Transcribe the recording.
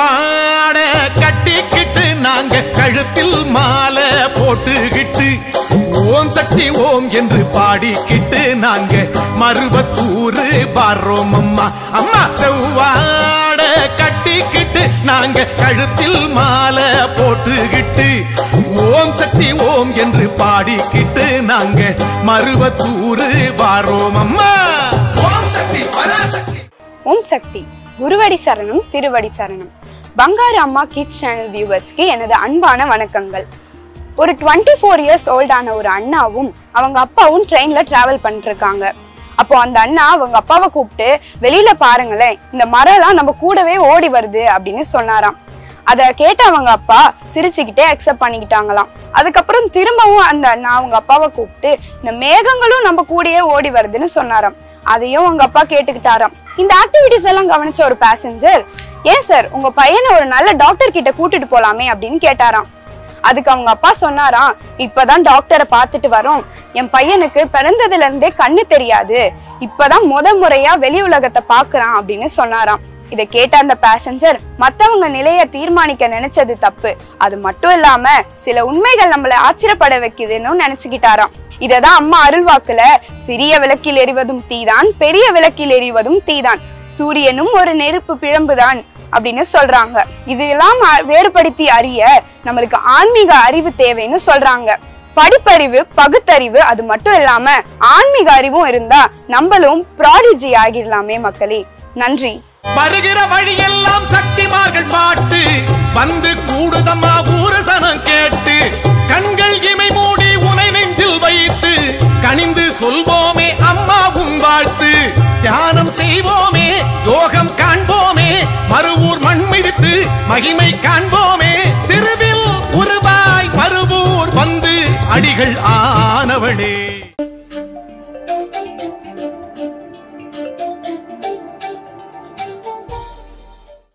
செவ்வாட கட்டிக்கிட்டு நாங்க கழுத்தில் மாலை போட்டுக்கிட்டு ஓம் சக்தி ஓம் என்று பாடிக்கிட்டு நாங்க மருவத்தூரு வர்றோம் அம்மா. அம்மா செவ்வாட கட்டிக்கிட்டு நாங்க கழுத்தில் மாலை போட்டுக்கிட்டு ஓம் சக்தி ஓம் என்று பாடிக்கிட்டு நாங்க மருவத்தூரு வர்றோம் அம்மா. ஓம் சக்தி பராசக்தி. ஓம் சக்தி. குருவடி சரணம், திருவடி சரணம். பங்காரு அம்மா கிட்ஸ் சேனல் வியூவர்ஸ்க்கு எனது அன்பான வணக்கங்கள். ஒரு 24 இயர்ஸ் ஓல்டான ஒரு அண்ணாவும் அவங்க அப்பாவும் ட்ரெயின்ல டிராவல் பண்ணிட்டு இருக்காங்க. அப்போ அந்த அண்ணா அவங்க அப்பாவை கூப்பிட்டு வெளியில பாருங்களேன், இந்த மரம் எல்லாம் நம்ம கூடவே ஓடி வருது அப்படின்னு சொன்னாராம். அதை கேட்ட அவங்க அப்பா சிரிச்சுக்கிட்டே அக்செப்ட் பண்ணிக்கிட்டாங்களாம். அதுக்கப்புறம் திரும்பவும் அந்த அண்ணா அவங்க அப்பாவை கூப்பிட்டு இந்த மேகங்களும் நம்ம கூடயே ஓடி வருதுன்னு சொன்னாராம். அதையும் அவங்க அப்பா கேட்டுக்கிட்டாராம். இந்த ஆக்டிவிட்டிஸ் எல்லாம் கவனிச்ச ஒரு பேசஞ்சர், ஏன் சார் உங்க பையனை ஒரு நல்ல டாக்டர் கிட்ட கூட்டிட்டு போலாமே அப்படின்னு கேட்டாராம். அதுக்கு அவங்க அப்பா சொன்னாராம், இப்பதான் டாக்டரை பார்த்துட்டு வரோம், என் பையனுக்கு பிறந்ததுல இருந்தே கண்ணு தெரியாது, இப்பதான் முறையா வெளி உலகத்தை பாக்குறான் அப்படின்னு சொன்னாராம். இதை கேட்ட அந்த பேசஞ்சர் மத்தவங்க நிலைய தீர்மானிக்க நினைச்சது தப்பு, அது மட்டும் இல்லாம சில உண்மைகள் நம்மளை ஆச்சரியப்பட வைக்குதுன்னு நினைச்சுக்கிட்டாராம். இததான் அம்மா அருள்வாக்குல சிறிய விளக்கில் எரிவதும் தீதான், பெரிய விளக்கில் எரிவதும் தீதான், சூரியனும் ஒரு நெருப்பு பிழம்புதான் அப்படின்னு சொல்றாங்க. இதெல்லாம் வேறுபடுத்தி அறிய நம்மளுக்கு ஆன்மீக அறிவு தேவைன்னு சொல்றாங்க. படிப்பறிவு, பகுத்தறிவு, அது மட்டும் இல்லாம ஆன்மீக அறிவும் இருந்தா நம்மளும் ப்ராடிஜி ஆகிடலாமே மக்களே. நன்றி. வருகிற வழியெல்லாம் சக்திமார்கள் பாட்டு வந்து கூடுதம்மா ஊரசனம் கேட்டு கண்கள் இமை மூடி உனை நெஞ்சில் வைத்து கனிந்து சொல்வோமே அம்மா உன் வாழ்த்து. தியானம் செய்வோமே, யோகம் காண்போமே, மறுவூர் மண் மிதித்து மகிமை காண்போமே. திருவில் உருவாய் மறுவூர் வந்து அடிகள் ஆனவளே.